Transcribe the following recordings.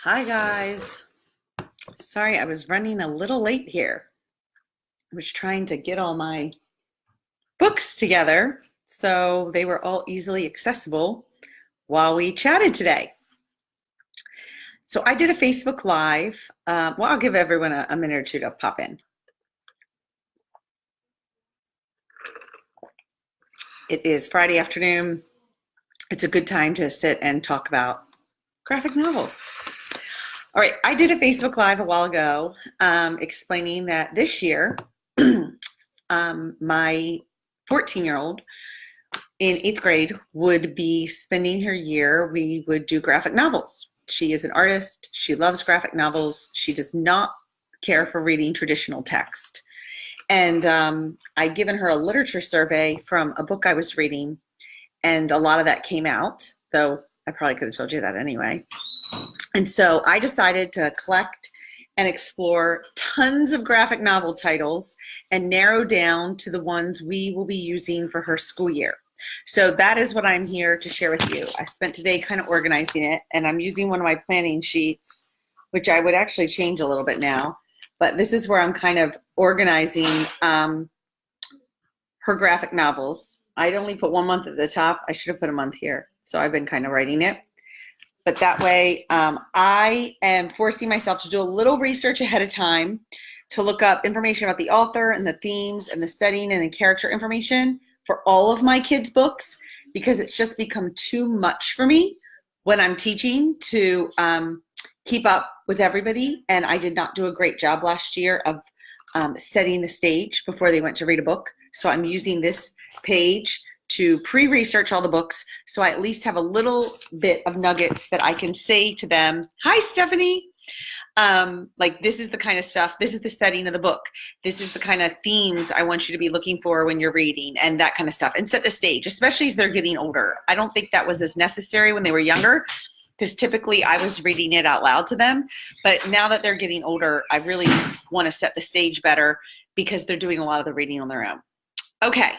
Hi guys. Sorry, I was running a little late here. I was trying to get all my books together so they were all easily accessible while we chatted today. So I did a Facebook Live. I'll give everyone a minute or two to pop in. It is Friday afternoon. It's a good time to sit and talk about graphic novels. All right, I did a Facebook Live a while ago explaining that this year, my 14-year-old in 8th grade would be spending her year, we would do graphic novels. She is an artist. She loves graphic novels. She does not care for reading traditional text. And I'd given her a literature survey from a book I was reading, and a lot of that came out, though I probably could have told you that anyway. And so I decided to collect and explore tons of graphic novel titles and narrow down to the ones we will be using for her school year. So that is what I'm here to share with you. I spent today kind of organizing it, and I'm using one of my planning sheets, which I would actually change a little bit now. But this is where I'm kind of organizing her graphic novels. I'd only put 1 month at the top. I should have put a month here. So I've been kind of writing it. But that way, I am forcing myself to do a little research ahead of time to look up information about the author and the themes and the setting and the character information for all of my kids' books, because it's just become too much for me when I'm teaching to keep up with everybody. And I did not do a great job last year of setting the stage before they went to read a book. So I'm using this page to pre-research all the books, so I at least have a little bit of nuggets that I can say to them. Hi, Stephanie. Like, this is the kind of stuff, this is the setting of the book, this is the kind of themes I want you to be looking for when you're reading, and that kind of stuff, and set the stage, especially as they're getting older. I don't think that was as necessary when they were younger, because typically I was reading it out loud to them. But now that they're getting older, I really want to set the stage better because they're doing a lot of the reading on their own. Okay.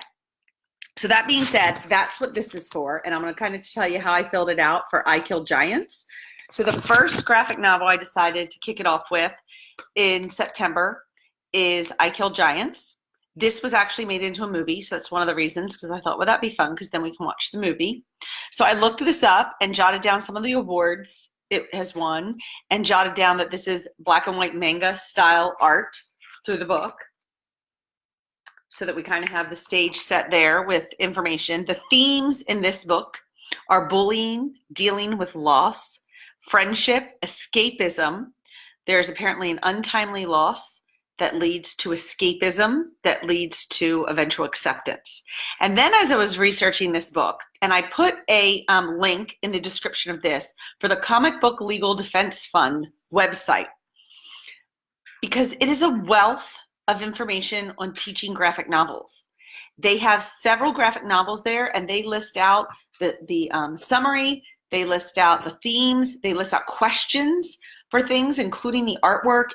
So that being said, that's what this is for. And I'm going to kind of tell you how I filled it out for I Killed Giants. So the first graphic novel I decided to kick it off with in September is I Killed Giants. This was actually made into a movie. So that's one of the reasons, because I thought, well, that'd be fun because then we can watch the movie. So I looked this up and jotted down some of the awards it has won, and jotted down that this is black and white manga style art through the book, so that we kind of have the stage set there with information. The themes in this book are bullying, dealing with loss, friendship, escapism. There's apparently an untimely loss that leads to escapism, that leads to eventual acceptance. And then as I was researching this book, and I put a link in the description of this for the Comic Book Legal Defense Fund website, because it is a wealth of information on teaching graphic novels. They have several graphic novels there, and they list out the summary, they list out the themes, they list out questions for things, including the artwork.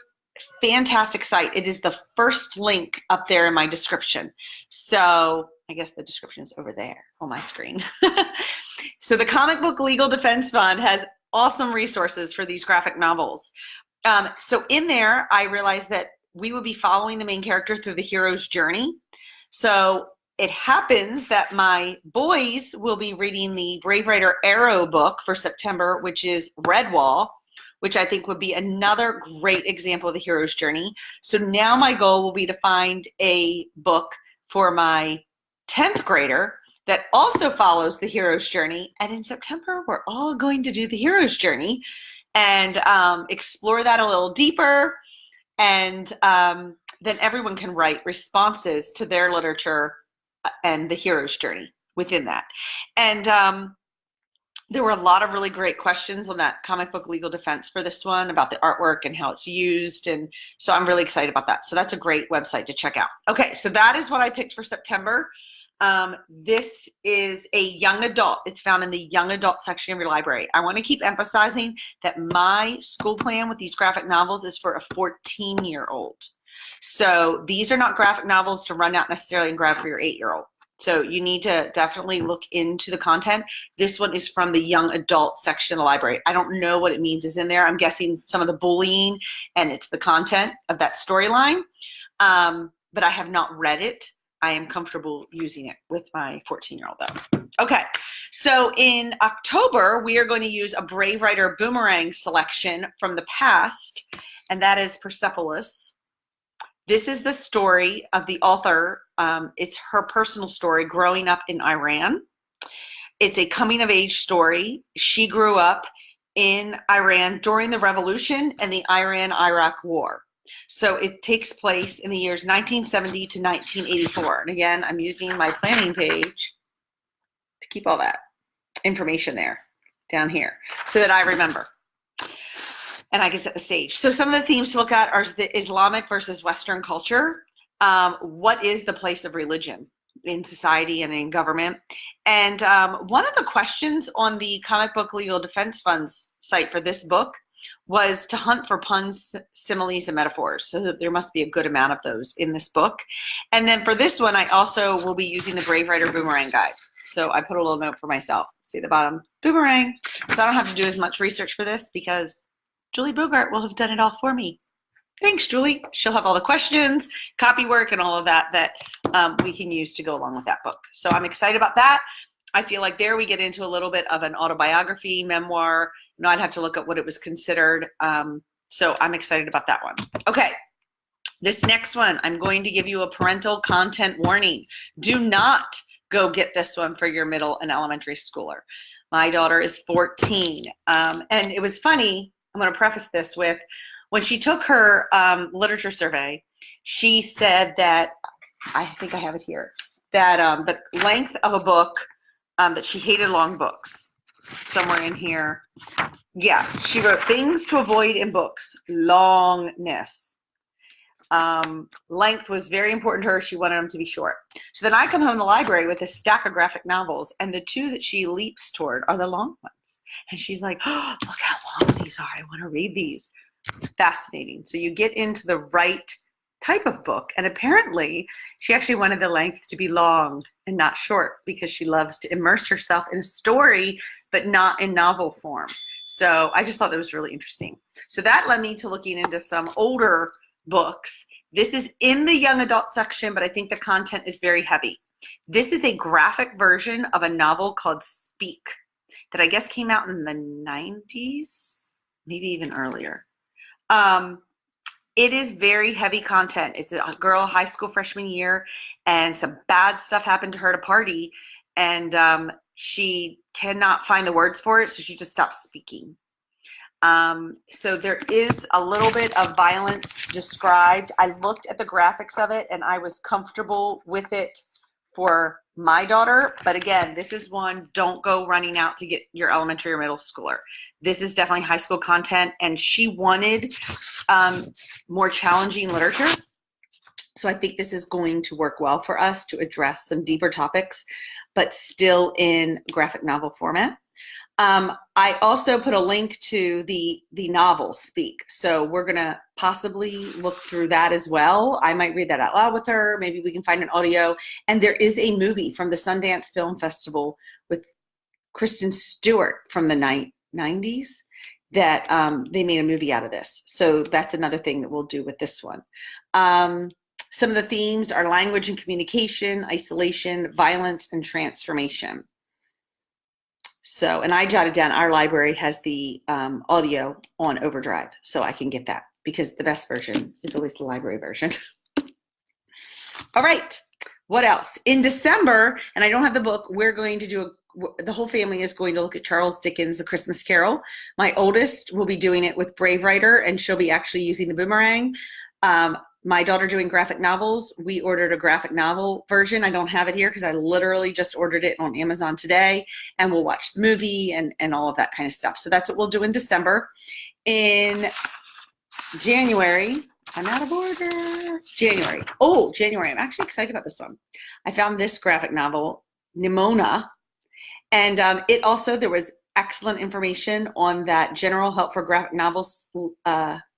Fantastic site. It is the first link up there in my description. So I guess the description is over there on my screen. So the Comic Book Legal Defense Fund has awesome resources for these graphic novels. So in there, I realized that we would be following the main character through the hero's journey. So it happens that my boys will be reading the Brave Writer Arrow book for September, which is Redwall, which I think would be another great example of the hero's journey. So now my goal will be to find a book for my 10th grader that also follows the hero's journey. And in September, we're all going to do the hero's journey and explore that a little deeper. And then everyone can write responses to their literature and the hero's journey within that. And there were a lot of really great questions on that Comic Book Legal Defense for this one about the artwork and how it's used. And so I'm really excited about that. So that's a great website to check out. Okay, so that is what I picked for September. This is a young adult. It's found in the young adult section of your library. I want to keep emphasizing that my school plan with these graphic novels is for a 14-year-old. So these are not graphic novels to run out necessarily and grab for your 8-year-old. So you need to definitely look into the content. This one is from the young adult section of the library. I don't know what it means is in there. I'm guessing some of the bullying and it's the content of that storyline. But I have not read it. I am comfortable using it with my 14-year-old though. Okay, so in October, we are going to use a Brave Writer Boomerang selection from the past, and that is Persepolis. This is the story of the author. It's her personal story growing up in Iran. It's a coming of age story. She grew up in Iran during the revolution and the Iran-Iraq War. So it takes place in the years 1970 to 1984. And again, I'm using my planning page to keep all that information there down here so that I remember. And I can set the stage. So some of the themes to look at are the Islamic versus Western culture. What is the place of religion in society and in government? And one of the questions on the Comic Book Legal Defense Fund's site for this book was to hunt for puns, similes, and metaphors. So there must be a good amount of those in this book. And then for this one, I also will be using the Brave Writer Boomerang Guide. So I put a little note for myself. See the bottom, boomerang. So I don't have to do as much research for this because Julie Bogart will have done it all for me. Thanks, Julie. She'll have all the questions, copy work, and all of that we can use to go along with that book. So I'm excited about that. I feel like there we get into a little bit of an autobiography, memoir. You know, I'd have to look at what it was considered. So I'm excited about that one. Okay, this next one, I'm going to give you a parental content warning. Do not go get this one for your middle and elementary schooler. My daughter is 14. And it was funny, I'm going to preface this with, when she took her literature survey, she said that, I think I have it here, that the length of a book, that she hated long books. Somewhere in here. Yeah, she wrote things to avoid in books. Longness. Length was very important to her. She wanted them to be short. So then I come home in the library with a stack of graphic novels, and the two that she leaps toward are the long ones. And she's like, oh, look how long these are. I want to read these. Fascinating. So you get into the right type of book, and apparently she actually wanted the length to be long and not short because she loves to immerse herself in a story, but not in novel form. So I just thought that was really interesting. So that led me to looking into some older books. This is in the young adult section, but I think the content is very heavy. This is a graphic version of a novel called Speak that I guess came out in the 90s, maybe even earlier. It is very heavy content. It's a girl, high school freshman year, and some bad stuff happened to her at a party, and she cannot find the words for it, so she just stops speaking. So there is a little bit of violence described. I looked at the graphics of it, and I was comfortable with it for my daughter. But again, this is one, don't go running out to get your elementary or middle schooler. This is definitely high school content, and she wanted more challenging literature. So I think this is going to work well for us to address some deeper topics, but still in graphic novel format. I also put a link to the novel Speak. So we're going to possibly look through that as well. I might read that out loud with her. Maybe we can find an audio. And there is a movie from the Sundance Film Festival with Kristen Stewart from the 90s that they made a movie out of this. So that's another thing that we'll do with this one. Some of the themes are language and communication, isolation, violence, and transformation. So, and I jotted down, our library has the audio on overdrive, so I can get that because the best version is always the library version. All right, what else? In December, and I don't have the book, we're going to do the whole family is going to look at Charles Dickens' A Christmas Carol. My oldest will be doing it with Brave Writer, and she'll be actually using the boomerang. My daughter doing graphic novels, we ordered a graphic novel version. I don't have it here because I literally just ordered it on Amazon today, and we'll watch the movie and all of that kind of stuff. So that's what we'll do in December. In January, I'm out of order. January. Oh, January. I'm actually excited about this one. I found this graphic novel, Nimona, and it also, there was excellent information on that General Help for Graphic Novels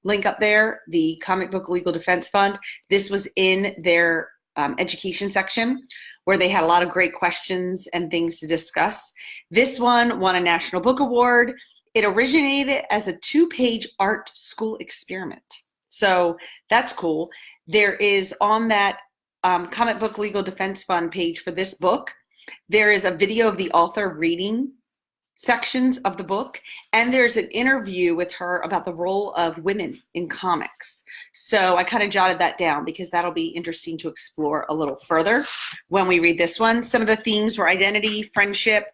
link up there, the Comic Book Legal Defense Fund. This was in their education section where they had a lot of great questions and things to discuss. This one won a National Book Award. It originated as a 2-page art school experiment. So that's cool. There is on that Comic Book Legal Defense Fund page for this book, there is a video of the author reading sections of the book, and there's an interview with her about the role of women in comics. So I kind of jotted that down because that'll be interesting to explore a little further when we read this one. Some of the themes were identity, friendship,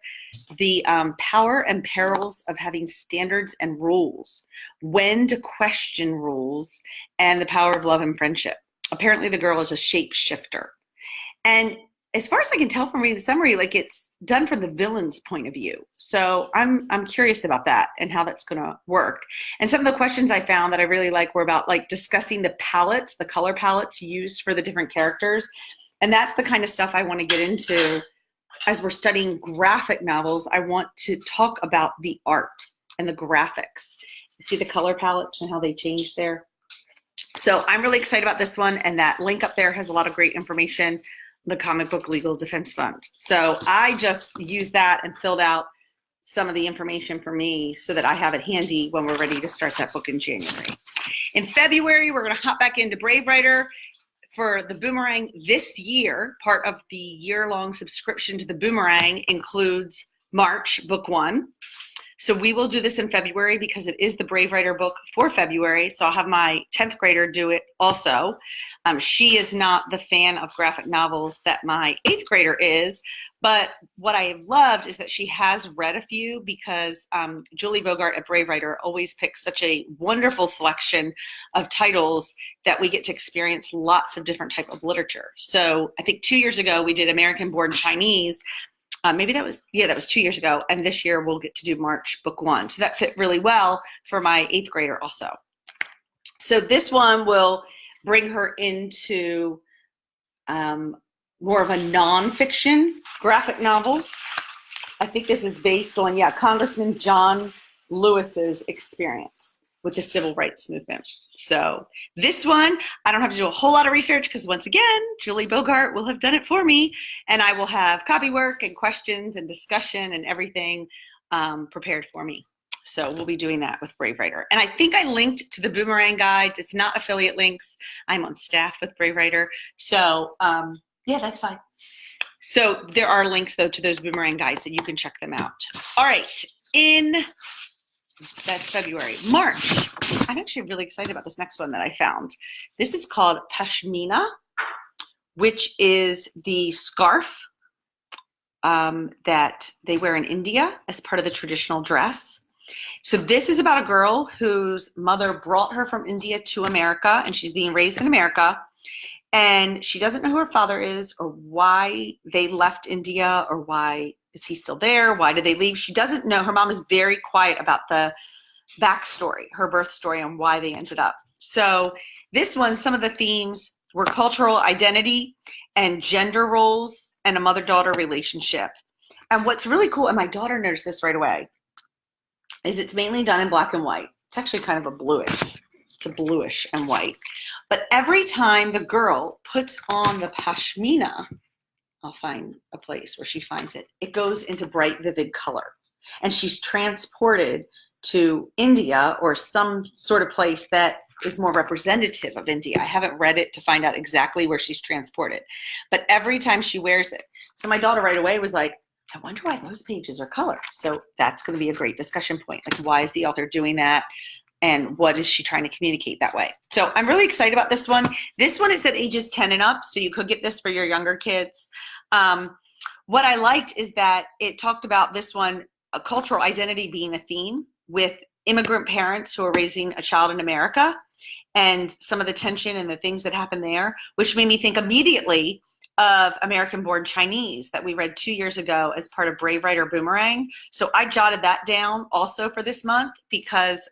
the power and perils of having standards and rules, when to question rules, and the power of love and friendship. Apparently the girl is a shapeshifter. And as far as I can tell from reading the summary, like it's done from the villain's point of view. So I'm curious about that and how that's going to work. And some of the questions I found that I really like were about like discussing the palettes, the color palettes used for the different characters. And that's the kind of stuff I want to get into as we're studying graphic novels. I want to talk about the art and the graphics. See the color palettes and how they change there. So I'm really excited about this one, and that link up there has a lot of great information, the Comic Book Legal Defense Fund. So I just used that and filled out some of the information for me so that I have it handy when we're ready to start that book in January. In February, we're going to hop back into Brave Writer for the Boomerang this year. Part of the year-long subscription to the Boomerang includes March, Book 1. So we will do this in February because it is the Brave Writer book for February. So I'll have my 10th grader do it also. She is not the fan of graphic novels that my 8th grader is, but what I have loved is that she has read a few because Julie Bogart at Brave Writer always picks such a wonderful selection of titles that we get to experience lots of different type of literature. So I think 2 years ago we did American Born Chinese. Maybe that was 2 years ago. And this year we'll get to do March, Book 1. So that fit really well for my 8th grader also. So this one will bring her into more of a nonfiction graphic novel. I think this is based on, Congressman John Lewis's experience with the civil rights movement. So this one, I don't have to do a whole lot of research because once again, Julie Bogart will have done it for me, and I will have copy work and questions and discussion and everything prepared for me. So we'll be doing that with Brave Writer. And I think I linked to the Boomerang guides. It's not affiliate links. I'm on staff with Brave Writer. So that's fine. So there are links though to those Boomerang guides that you can check them out. All right, that's February. March, I'm actually really excited about this next one that I found. This is called Pashmina, which is the scarf that they wear in India as part of the traditional dress. So this is about a girl whose mother brought her from India to America, and she's being raised in America. And she doesn't know who her father is or why they left India or why is he still there? Why did they leave? She doesn't know. Her mom is very quiet about the backstory, her birth story, and why they ended up. So this one, some of the themes were cultural identity and gender roles and a mother-daughter relationship. And what's really cool, and my daughter noticed this right away, is it's mainly done in black and white. It's actually kind of a bluish. It's a bluish and white. But every time the girl puts on the pashmina, I'll find a place where she finds it, it goes into bright, vivid color. And she's transported to India or some sort of place that is more representative of India. I haven't read it to find out exactly where she's transported. But every time she wears it. So my daughter right away was like, I wonder why those pages are color. So that's going to be a great discussion point. Like, why is the author doing that? And what is she trying to communicate that way? So I'm really excited about this one. This one is at ages 10 and up, so you could get this for your younger kids. What I liked is that it talked about this one, a cultural identity being a theme with immigrant parents who are raising a child in America and some of the tension and the things that happen there, which made me think immediately of American Born Chinese that we read 2 years ago as part of Brave Writer Boomerang. So I jotted that down also for this month because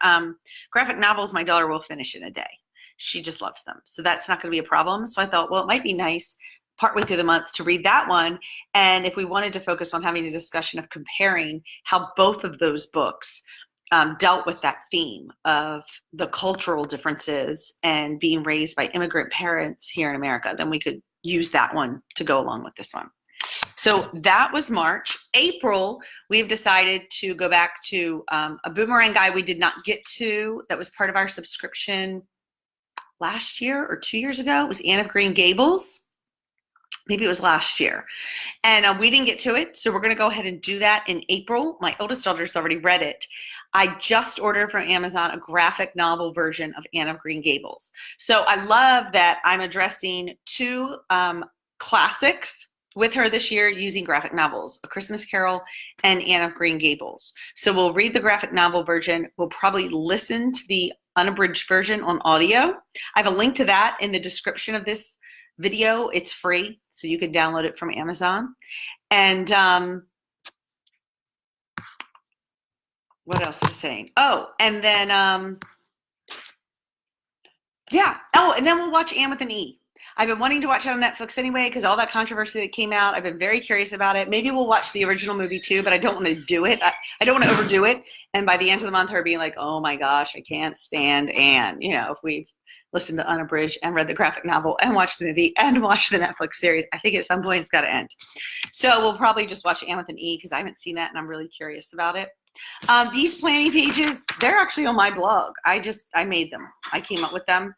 graphic novels my daughter will finish in a day. She just loves them. So that's not going to be a problem. So I thought, well, it might be nice partway through the month to read that one. And if we wanted to focus on having a discussion of comparing how both of those books dealt with that theme of the cultural differences and being raised by immigrant parents here in America, then we could use that one to go along with this one. So that was March. April, we've decided to go back to a Boomerang guide we did not get to that was part of our subscription last year or 2 years ago. It was Anne of Green Gables. Maybe it was last year. And we didn't get to it, so we're going to go ahead and do that in April. My oldest daughter's already read it. I just ordered from Amazon a graphic novel version of Anne of Green Gables. So I love that I'm addressing two classics with her this year using graphic novels, A Christmas Carol and Anne of Green Gables. So we'll read the graphic novel version. We'll probably listen to the unabridged version on audio. I have a link to that in the description of this video. It's free, so you can download it from Amazon. And what else was I saying? Oh, and then, yeah. Oh, and then we'll watch Anne with an E. I've been wanting to watch it on Netflix anyway because all that controversy that came out, I've been very curious about it. Maybe we'll watch the original movie too, but I don't want to do it. I don't want to overdo it. And by the end of the month, her being like, oh my gosh, I can't stand Anne. You know, if we've listened to Unabridged and read the graphic novel and watched the movie and watched the Netflix series, I think at some point it's got to end. So we'll probably just watch Anne with an E because I haven't seen that and I'm really curious about it. These planning pages, they're actually on my blog. I made them. I came up with them.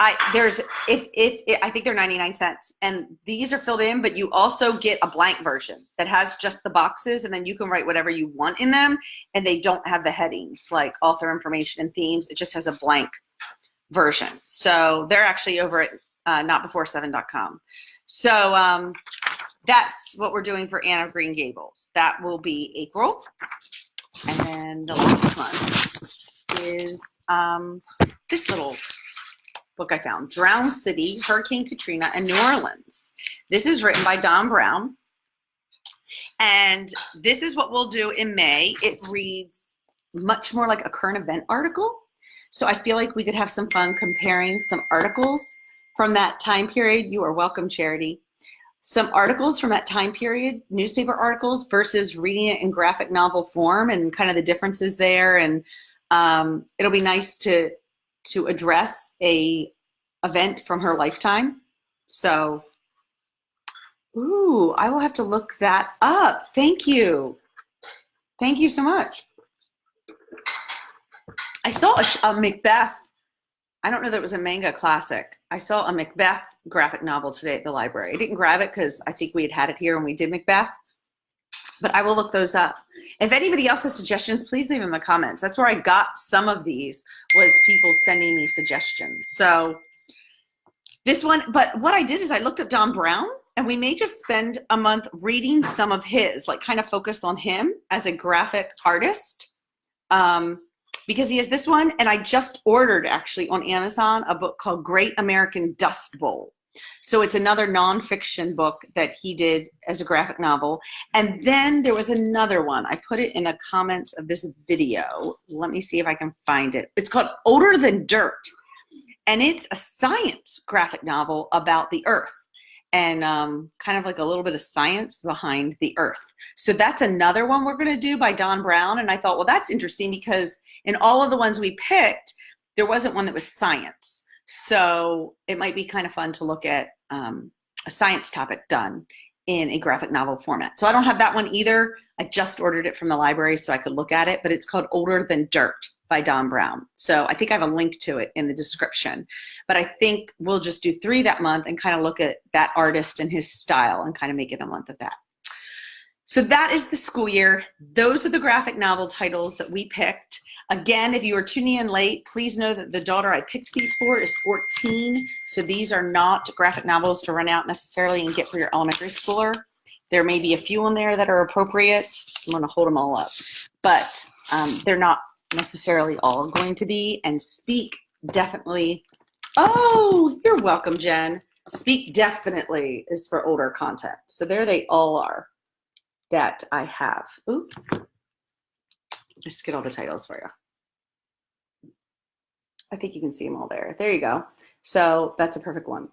I think they're 99 cents and these are filled in, but you also get a blank version that has just the boxes and then you can write whatever you want in them and they don't have the headings like author information and themes. It just has a blank version. So they're actually over at notbefore7.com. So that's what we're doing for Anne of Green Gables. That will be April. And then the last month is this little book I found, Drowned City, Hurricane Katrina, and New Orleans. This is written by Don Brown. And this is what we'll do in May. It reads much more like a current event article. So I feel like we could have some fun comparing some articles from that time period. You are welcome, Charity. Some articles from that time period, newspaper articles, versus reading it in graphic novel form and kind of the differences there. And it'll be nice to address a event from her lifetime. So, ooh, I will have to look that up. Thank you. Thank you so much. I saw a Macbeth. I don't know that it was a manga classic. I saw a Macbeth graphic novel today at the library. I didn't grab it because I think we had it here when we did Macbeth. But I will look those up. If anybody else has suggestions, please leave them in the comments. That's where I got some of these, was people sending me suggestions. So this one, but what I did is I looked up Don Brown, and we may just spend a month reading some of his, like kind of focus on him as a graphic artist, because he has this one, and I just ordered actually on Amazon a book called Great American Dust Bowl. So it's another nonfiction book that he did as a graphic novel. And then there was another one. I put it in the comments of this video. Let me see if I can find it. It's called Older Than Dirt. And it's a science graphic novel about the earth and kind of like a little bit of science behind the earth. So that's another one we're going to do by Don Brown. And I thought, well, that's interesting because in all of the ones we picked, there wasn't one that was science. So it might be kind of fun to look at a science topic done in a graphic novel format. So I don't have that one either. I just ordered it from the library so I could look at it, but it's called Older Than Dirt by Don Brown. So I think I have a link to it in the description. But I think we'll just do 3 that month and kind of look at that artist and his style and kind of make it a month of that. So that is the school year. Those are the graphic novel titles that we picked. Again, if you are tuning in late, please know that the daughter I picked these for is 14. So these are not graphic novels to run out necessarily and get for your elementary schooler. There may be a few in there that are appropriate. I'm going to hold them all up. But they're not necessarily all going to be. And Speak definitely. Oh, you're welcome, Jen. Speak definitely is for older content. So there they all are that I have. Ooh. Just get all the titles for you. I think you can see them all there. There you go. So that's a perfect one.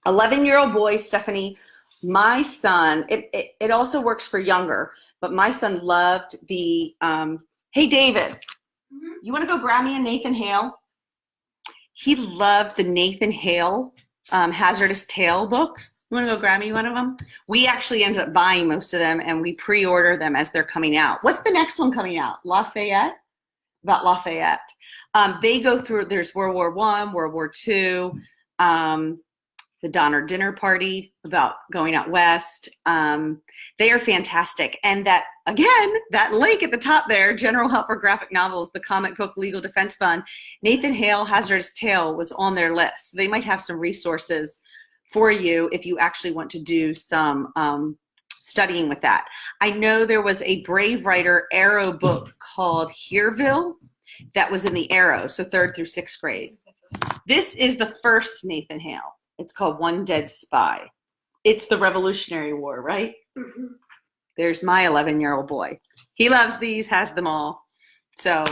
11-year-old boy, Stephanie. My son, it also works for younger, but my son loved the, hey, David, you want to go grab me a Nathan Hale? He loved the Nathan Hale Hazardous Tale books. You want to go grab me one of them? We actually ended up buying most of them, and we pre-order them as they're coming out. What's the next one coming out? Lafayette? About Lafayette. They go through, there's World War I, World War II, the Donner Dinner Party about going out west. They are fantastic. And that, again, that link at the top there, General Help for Graphic Novels, the Comic Book Legal Defense Fund, Nathan Hale, Hazardous Tale was on their list. So they might have some resources for you if you actually want to do some studying with that. I know there was a Brave Writer Arrow book called Hereville that was in the Arrow, so 3rd through 6th grade. This is the first Nathan Hale. It's called One Dead Spy. It's the Revolutionary War, right? Mm-hmm. There's my 11-year-old boy. He loves these, has them all. So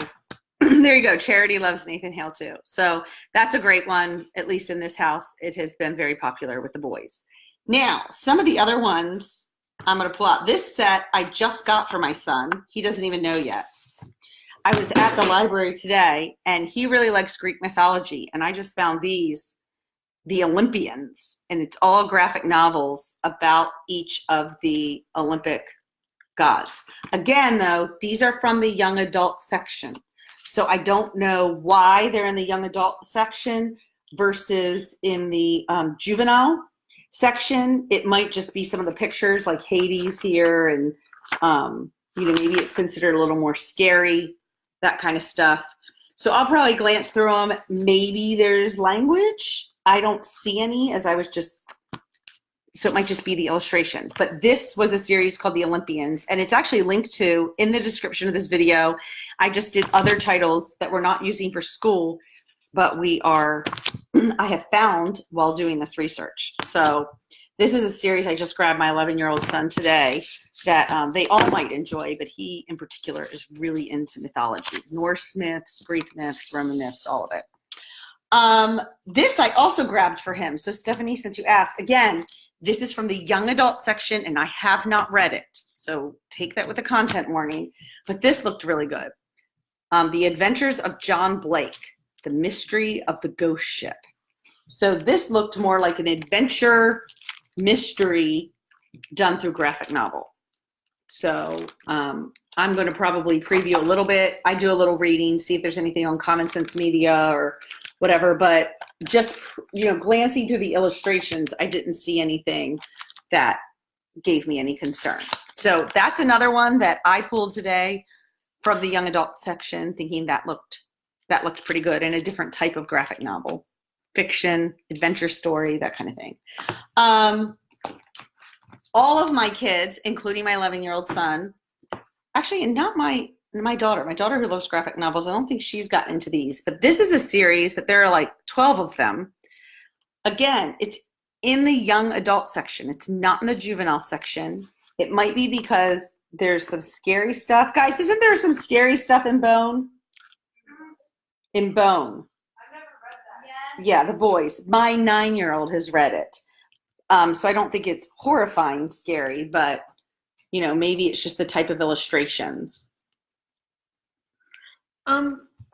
there you go. Charity loves Nathan Hale too. So that's a great one, at least in this house. It has been very popular with the boys. Now, some of the other ones I'm going to pull out. This set I just got for my son. He doesn't even know yet. I was at the library today, and he really likes Greek mythology, and I just found these, the Olympians, and it's all graphic novels about each of the Olympic gods. Again, though, these are from the young adult section, so I don't know why they're in the young adult section versus in the juvenile section. It might just be some of the pictures, like Hades here, and you know, maybe it's considered a little more scary, that kind of stuff. So I'll probably glance through them. Maybe there's language. I don't see any, as I was just, so it might just be the illustration. But this was a series called The Olympians, and it's actually linked to in the description of this video. I just did other titles that we're not using for school, but we are, I have found while doing this research. So this is a series I just grabbed my 11-year-old son today that they all might enjoy, but he in particular is really into mythology. Norse myths, Greek myths, Roman myths, all of it. This I also grabbed for him. So Stephanie, since you asked, again, this is from the young adult section, and I have not read it. So take that with a content warning, but this looked really good. The Adventures of John Blake, The Mystery of the Ghost Ship. So this looked more like an adventure mystery done through graphic novel. So I'm going to probably preview a little bit. I do a little reading, see if there's anything on Common Sense Media or whatever, but just, you know, glancing through the illustrations, I didn't see anything that gave me any concern. So that's another one that I pulled today from the young adult section, thinking that looked pretty good, and a different type of graphic novel, fiction, adventure story, that kind of thing. All of my kids, including my 11-year-old son, actually, and not my daughter who loves graphic novels, I don't think she's gotten into these, but this is a series that there are like 12 of them. Again, it's in the young adult section. It's not in the juvenile section. It might be because there's some scary stuff. Guys, isn't there some scary stuff in Bone? In Bone. I've never read that. Yeah, the boys. My 9-year-old has read it. So I don't think it's horrifying scary, but, you know, maybe it's just the type of illustrations.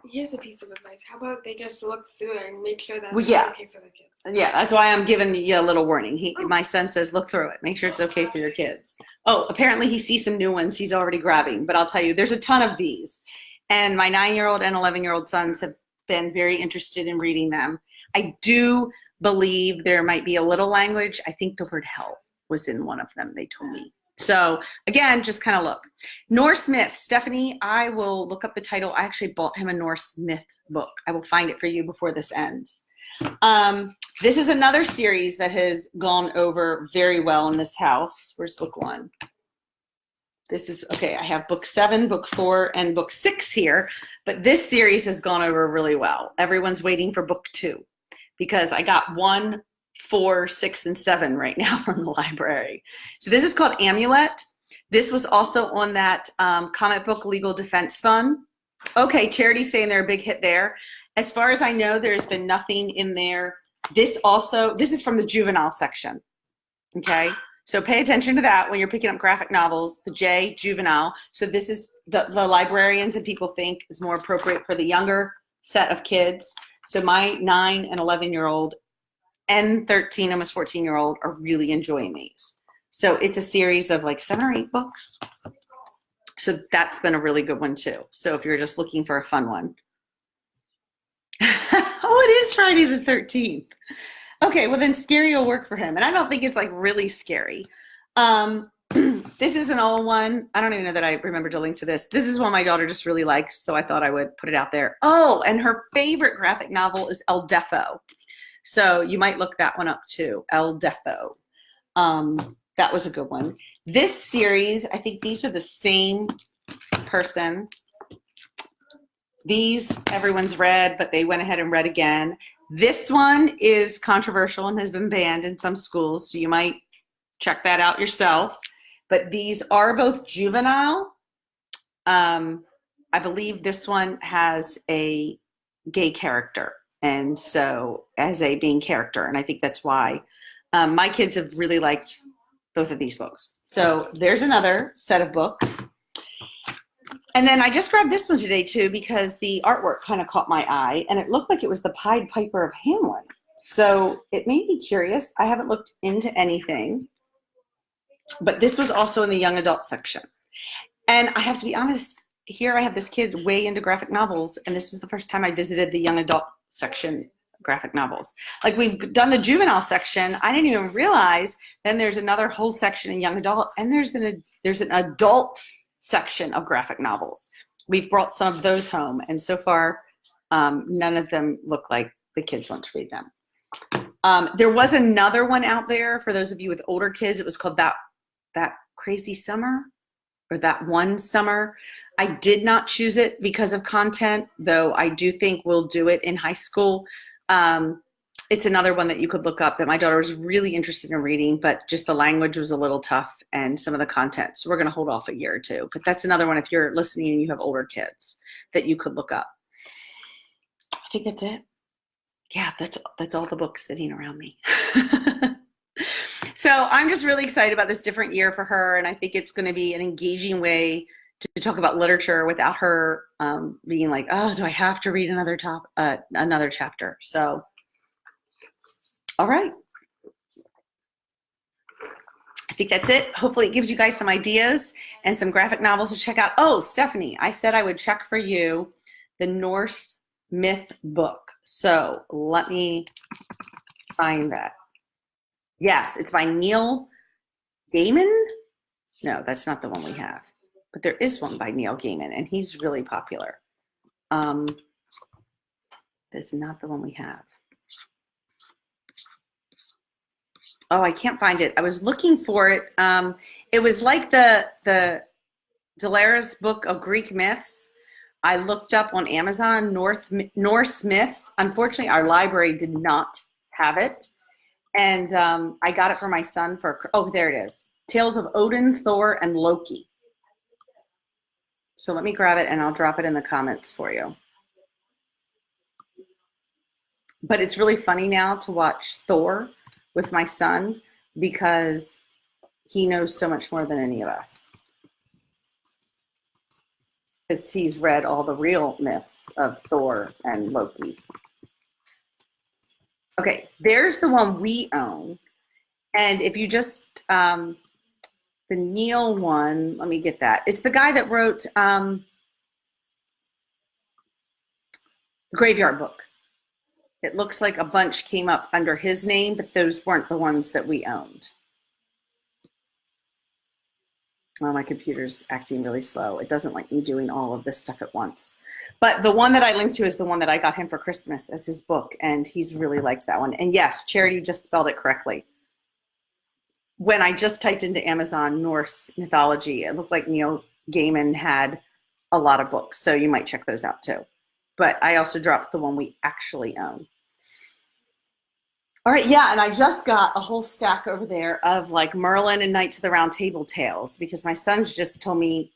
Here's a piece of advice. How about they just look through it and make sure that's okay for the kids? Yeah, that's why I'm giving you a little warning. My son says, look through it. Make sure it's okay for your kids. Oh, apparently he sees some new ones he's already grabbing. But I'll tell you, there's a ton of these. And my 9-year-old and 11-year-old sons have been very interested in reading them. I do believe there might be a little language. I think the word hell was in one of them, they told me. So again, just kind of look. Norse myths. Stephanie, I will look up the title. I actually bought him a Norse myth book. I will find it for you before this ends. This is another series that has gone over very well in this house. Where's book 1? This is, okay, I have book 7, book 4, and book 6 here, but this series has gone over really well. Everyone's waiting for book 2 because I got 1, 4, 6, and 7 right now from the library. So this is called Amulet. This was also on that Comic Book Legal Defense Fund. Okay, Charity's saying they're a big hit there. As far as I know, there's been nothing in there. This is from the juvenile section, okay? So pay attention to that when you're picking up graphic novels, the J, juvenile. So this is the librarians and people think is more appropriate for the younger set of kids. So my 9 and 11-year-old and 13, almost 14-year-old are really enjoying these. So it's a series of like 7 or 8 books. So that's been a really good one too. So if you're just looking for a fun one. Oh, it is Friday the 13th. Okay, well then scary will work for him. And I don't think it's like really scary. This is an old one. I don't even know that I remember to link to this. This is one my daughter just really likes, so I thought I would put it out there. Oh, and her favorite graphic novel is El Defo. So you might look that one up too, El Defo. That was a good one. This series, I think these are the same person. These everyone's read, but they went ahead and read again. This one is controversial and has been banned in some schools, so you might check that out yourself. But these are both juvenile. I believe this one has a gay character, and so as a main character, and I think that's why my kids have really liked both of these books. So there's another set of books. And then I just grabbed this one today too because the artwork kind of caught my eye, and it looked like it was the Pied Piper of Hamelin. So it made me curious. I haven't looked into anything, but this was also in the young adult section. And I have to be honest, here I have this kid way into graphic novels, and this was the first time I visited the young adult section graphic novels. Like we've done the juvenile section. I didn't even realize then there's another whole section in young adult, and there's an adult section of graphic novels. We've brought some of those home, and so far none of them look like the kids want to read them. There was another one out there for those of you with older kids. It was called That Crazy Summer, or That One Summer. I did not choose it because of content, though I do think we'll do it in high school. It's another one that you could look up that my daughter was really interested in reading, but just the language was a little tough and some of the content. So we're going to hold off a year or two. But that's another one if you're listening and you have older kids that you could look up. I think that's it. Yeah, that's all the books sitting around me. So I'm just really excited about this different year for her, and I think it's going to be an engaging way to talk about literature without her being like, oh, do I have to read another chapter? So, all right. I think that's it. Hopefully it gives you guys some ideas and some graphic novels to check out. Oh, Stephanie, I said I would check for you the Norse myth book. So let me find that. Yes, it's by Neil Gaiman. No, that's not the one we have. But there is one by Neil Gaiman, and he's really popular. That's not the one we have. Oh, I can't find it. I was looking for it. It was like the Delara's book of Greek myths. I looked up on Amazon, Norse myths. Unfortunately, our library did not have it. And I got it for my son oh, there it is. Tales of Odin, Thor, and Loki. So let me grab it and I'll drop it in the comments for you. But it's really funny now to watch Thor with my son because he knows so much more than any of us. Because he's read all the real myths of Thor and Loki. Okay, there's the one we own. And if you just, the Neil one, let me get that. It's the guy that wrote the Graveyard Book. It looks like a bunch came up under his name, but those weren't the ones that we owned. Oh, my computer's acting really slow. It doesn't like me doing all of this stuff at once. But the one that I linked to is the one that I got him for Christmas as his book, and he's really liked that one. And yes, Charity just spelled it correctly. When I just typed into Amazon Norse mythology, it looked like Neil Gaiman had a lot of books, so you might check those out too. But I also dropped the one we actually own. All right, yeah, and I just got a whole stack over there of like Merlin and Knights of the Round Table tales because my son told me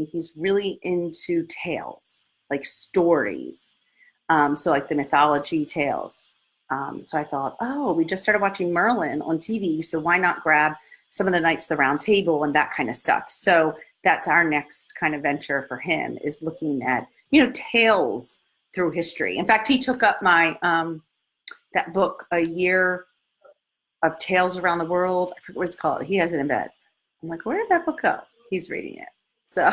he's really into tales, like stories. So like the mythology tales. So I thought, oh, we just started watching Merlin on TV, so why not grab some of the Knights of the Round Table and that kind of stuff. So that's our next kind of venture for him, is looking at, tales through history. In fact, he took up my that book, A Year of Tales Around the World. I forget what it's called. He has it in bed. I'm like, where did that book go? He's reading it. So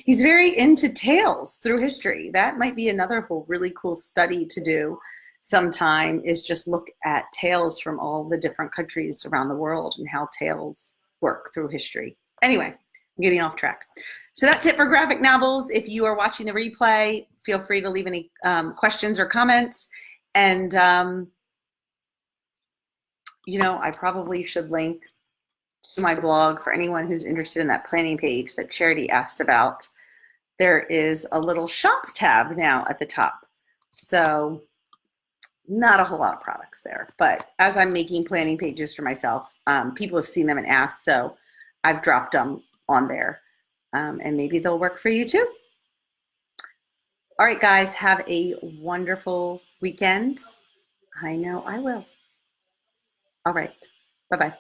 he's very into tales through history. That might be another whole really cool study to do sometime, is just look at tales from all the different countries around the world and how tales work through history. Anyway, I'm getting off track. So that's it for graphic novels. If you are watching the replay, feel free to leave any questions or comments. And, I probably should link to my blog for anyone who's interested in that planning page that Charity asked about. There is a little shop tab now at the top. So not a whole lot of products there, but as I'm making planning pages for myself, people have seen them and asked, so I've dropped them on there, and maybe they'll work for you too. All right, guys, have a wonderful weekend. I know I will. All right, bye-bye.